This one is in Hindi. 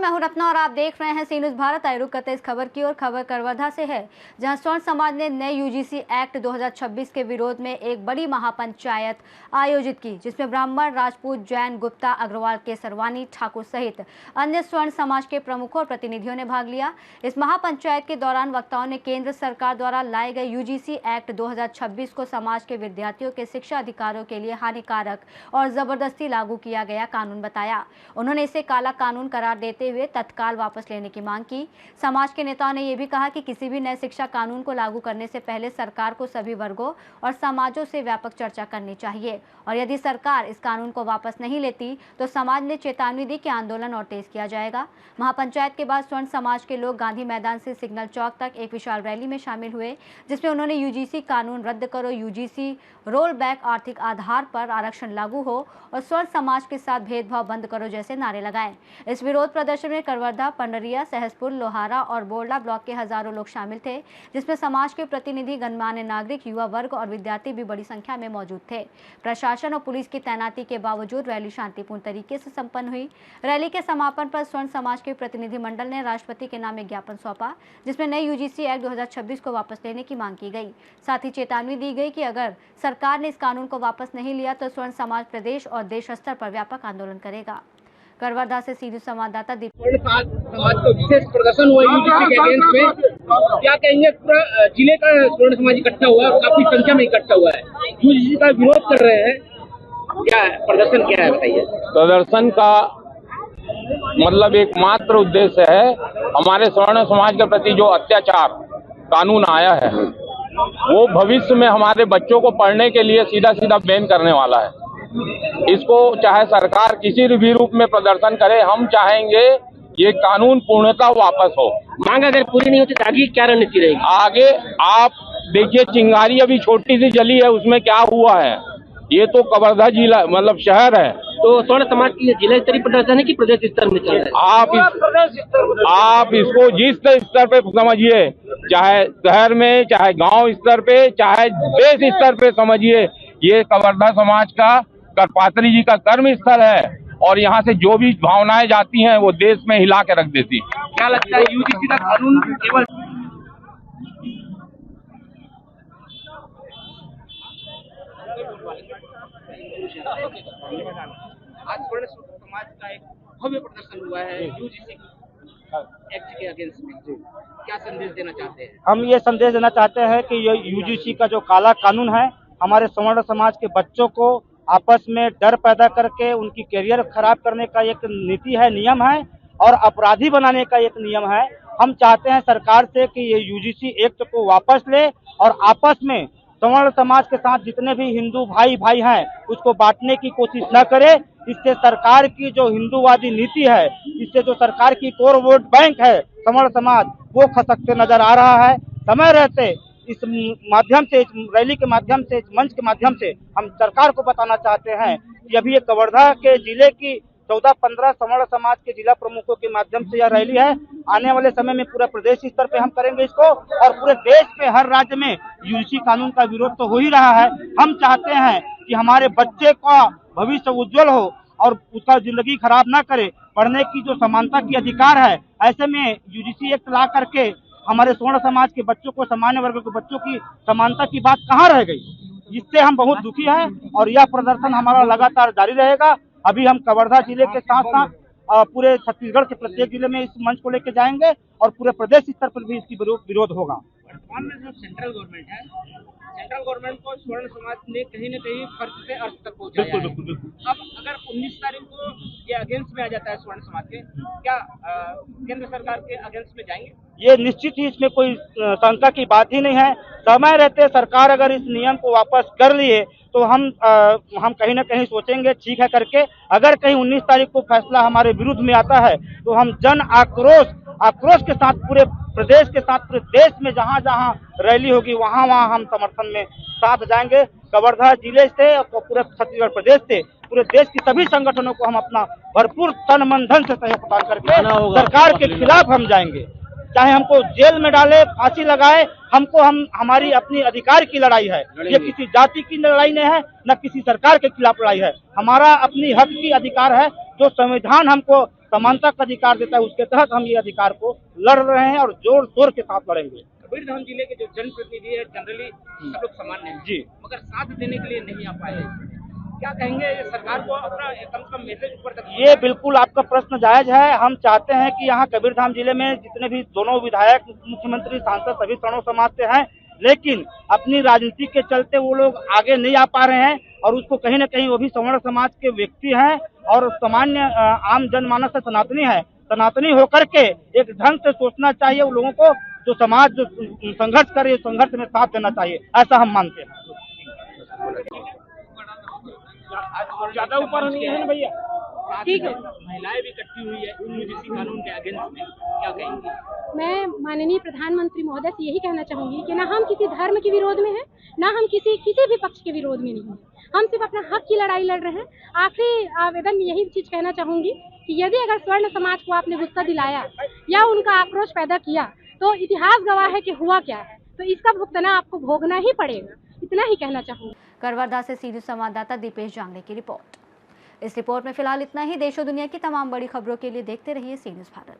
मैं हूं रत्ना और आप देख रहे हैं सी न्यूज़ भारत। आए रुक करते इस खबर की और खबर करवर्धा से है, जहां स्वर्ण समाज ने नए यूजीसी एक्ट 2026 के विरोध में एक बड़ी महापंचायत आयोजित की, जिसमें ब्राह्मण, राजपूत, जैन, गुप्ता, अग्रवाल, केसरवानी, ठाकुर सहित अन्य स्वर्ण समाज के प्रमुखों और प्रतिनिधियों ने भाग लिया। इस महापंचायत के दौरान वक्ताओं ने केंद्र सरकार द्वारा लाए गए यूजीसी एक्ट 2026 को समाज के विद्यार्थियों के शिक्षा अधिकारों के लिए हानिकारक और जबरदस्ती लागू किया गया कानून बताया। उन्होंने इसे काला कानून करार देते हुए तत्काल वापस लेने की मांग की। समाज के नेताओं ने यह भी कहा कि किसी भी नए शिक्षा कानून को लागू करने से पहले सरकार को सभी वर्गों और समाजों से व्यापक चर्चा करनी चाहिए, और यदि सरकार इस कानून को वापस नहीं लेती तो समाज ने चेतावनी दी कि आंदोलन और तेज किया जाएगा। महापंचायत के बाद स्वर्ण समाज के लोग गांधी मैदान से सिग्नल चौक तक एक विशाल रैली में शामिल हुए, जिसमें उन्होंने यूजीसी कानून रद्द करो, यूजीसी रोल बैक, आर्थिक आधार पर आरक्षण लागू हो और स्वर्ण समाज के साथ भेदभाव बंद करो जैसे नारे लगाए। इस विरोध प्रदर्शन में करवर्धा, पंडरिया, सहसपुर, लोहारा और बोरला ब्लॉक के हजारों लोग शामिल थे, जिसमें समाज के प्रतिनिधि, गणमान्य नागरिक, युवा वर्ग और विद्यार्थी भी बड़ी संख्या में मौजूद थे। प्रशासन और पुलिस की तैनाती के बावजूद रैली शांतिपूर्ण तरीके से संपन्न हुई। रैली के समापन पर स्वर्ण समाज के प्रतिनिधि मंडल ने राष्ट्रपति के नाम एक ज्ञापन सौंपा, जिसमें नए यूजीसी एक्ट 2026 को वापस लेने की मांग की गई। साथ ही चेतावनी दी गई कि अगर सरकार ने इस कानून को वापस नहीं लिया तो स्वर्ण समाज प्रदेश और देश स्तर पर व्यापक आंदोलन करेगा। करवर्धा से सीधे संवाददाता दीप। समाज को विशेष प्रदर्शन हुआ यूजीसी के अगेंस्ट में, क्या कहेंगे? पूरा जिले का स्वर्ण समाज इकट्ठा हुआ, काफी संख्या में इकट्ठा हुआ है, यूजीसी का विरोध कर रहे हैं। क्या प्रदर्शन क्या है बताइए? प्रदर्शन का मतलब एकमात्र उद्देश्य है हमारे स्वर्ण समाज के प्रति जो अत्याचार कानून आया है वो भविष्य में हमारे बच्चों को पढ़ने के लिए सीधा सीधा बैन करने वाला है। इसको चाहे सरकार किसी भी रूप में प्रदर्शन करे, हम चाहेंगे ये कानून पूर्णतः वापस हो। मांग अगर पूरी नहीं होती तो आगे क्या रणनीति रहेगी? आगे आप देखिए, चिंगारी अभी छोटी सी जली है, उसमें क्या हुआ है? ये तो कवर्धा जिला मतलब शहर है। तो स्वर्ण समाज की जिला स्तरीय प्रदर्शन है कि प्रदेश स्तर में चल रहा है? आप इसको जिस स्तर पे समझिए, चाहे शहर में, चाहे गांव स्तर पे, चाहे देश स्तर पे समझिए, ये कवर्धा समाज का, करपात्री जी का कर्म स्थल है और यहाँ से जो भी भावनाएं जाती हैं वो देश में हिला के रख देती। क्या लगता है यूजीसी का कानून केवल आज स्वर्ण समाज का एक भव्य प्रदर्शन हुआ है यूजीसी एक्ट के अगेंस्ट में, क्या संदेश देना चाहते हैं? हम ये संदेश देना चाहते हैं कि ये यूजीसी का जो काला कानून है हमारे स्वर्ण समाज के बच्चों को आपस में डर पैदा करके उनकी करियर खराब करने का एक नीति है, नियम है और अपराधी बनाने का एक नियम है। हम चाहते हैं सरकार से कि ये यूजीसी एक्ट को वापस ले और आपस में स्वर्ण समाज के साथ जितने भी हिंदू भाई हैं उसको बांटने की कोशिश न करे। इससे सरकार की जो हिंदूवादी नीति है, इससे जो सरकार की कोर वोट बैंक है स्वर्ण समाज, वो खसकते नजर आ रहा है। समय रहते इस माध्यम से, इस रैली के माध्यम से, इस मंच के माध्यम से हम सरकार को बताना चाहते हैं कि अभी ये कवर्धा के जिले की 14-15 स्वर्ण समाज के जिला प्रमुखों के माध्यम से यह रैली है। आने वाले समय में पूरे प्रदेश स्तर पे हम करेंगे इसको, और पूरे देश में हर राज्य में यूजीसी कानून का विरोध तो हो ही रहा है। हम चाहते हैं कि हमारे बच्चे का भविष्य उज्जवल हो और उसका जिंदगी खराब ना करे। पढ़ने की जो समानता की अधिकार है, ऐसे में यूजीसी एक्ट ला करके हमारे स्वर्ण समाज के बच्चों को, सामान्य वर्ग के बच्चों की समानता की बात कहाँ रह गई? इससे हम बहुत दुखी हैं और यह प्रदर्शन हमारा लगातार जारी रहेगा। अभी हम कवर्धा जिले के साथ साथ पूरे छत्तीसगढ़ के प्रत्येक जिले में इस मंच को लेकर जाएंगे और पूरे प्रदेश स्तर पर भी इसकी विरोध होगा। वर्तमान में जो सेंट्रल गवर्नमेंट है, सेंट्रल गवर्नमेंट को स्वर्ण समाज ने कहीं न कहीं फर्ज से अर्थ तक पहुंचाया है। अब अगर 19 तारीख को ये अगेंस्ट में आ जाता है स्वर्ण समाज के, क्या केंद्र सरकार के अगेंस्ट में जाएंगे? ये निश्चित ही, इसमें कोई शंका की बात ही नहीं है। समय रहते सरकार अगर इस नियम को वापस कर लिए तो हम कहीं ना कहीं सोचेंगे ठीक है करके। अगर कहीं 19 तारीख को फैसला हमारे विरुद्ध में आता है तो हम जन आक्रोश के साथ पूरे प्रदेश के साथ पूरे देश में जहां जहां रैली होगी वहां हम समर्थन में साथ जाएंगे। कवर्धा जिले से और पूरे छत्तीसगढ़ प्रदेश से पूरे देश की सभी संगठनों को हम अपना भरपूर तन मन धन से सहयोग प्रदान करके सरकार के खिलाफ हम जाएंगे। चाहे हमको जेल में डाले, फांसी लगाए, हमको हमारी अपनी अधिकार की लड़ाई है। ये किसी जाति की लड़ाई नहीं है, न किसी सरकार के खिलाफ लड़ाई है। हमारा अपनी हक की अधिकार है जो संविधान हमको समानता का अधिकार देता है, उसके तहत हम ये अधिकार को लड़ रहे हैं और जोर शोर के साथ लड़ेंगे। कबीरधाम जिले के जो जनप्रतिनिधि है जनरली सब लोग सामान्य हैं जी। मगर साथ देने के लिए नहीं आ पाए। क्या कहेंगे ये सरकार को अपना कम से कम मैसेज ऊपर तक? ये बिल्कुल आपका प्रश्न जायज है। हम चाहते हैं कि यहाँ कबीरधाम जिले में जितने भी दोनों विधायक, मुख्यमंत्री, सांसद सभी सवर्ण समाज से हैं, लेकिन अपनी राजनीति के चलते वो लोग आगे नहीं आ पा रहे हैं और उसको कहीं न कहीं वो भी सवर्ण समाज के व्यक्ति हैं और सामान्य आम जनमानस से सनातनी है। सनातनी होकर के एक ढंग से सोचना चाहिए उन लोगों को, जो समाज जो संघर्ष करे, संघर्ष में साथ देना चाहिए, ऐसा हम मानते हैं। ज्यादा ऊपर नहीं है ना भैया? ठीक है। महिलाएं भी इकट्ठी हुई है यूजीसी कानून के अगेंस्ट में, क्या कहेंगी? मैं माननीय प्रधानमंत्री महोदय से यही कहना चाहूंगी कि ना हम किसी धर्म के विरोध में हैं, ना हम किसी भी पक्ष के विरोध में नहीं हैं। हम सिर्फ अपना हक की लड़ाई लड़ रहे हैं। आखिरी आवेदन में यही चीज कहना चाहूंगी कि यदि अगर स्वर्ण समाज को आपने गुस्सा दिलाया या उनका आक्रोश पैदा किया तो इतिहास गवाह है कि हुआ क्या है, तो इसका भुगतना आपको भोगना ही पड़ेगा। इतना ही कहना चाहूंगी। करवरदा से सीधी संवाददाता दीपेश जांगड़े की रिपोर्ट। इस रिपोर्ट में फिलहाल इतना ही। देश और दुनिया की तमाम बड़ी खबरों के लिए देखते रहिए सी न्यूज़ भारत।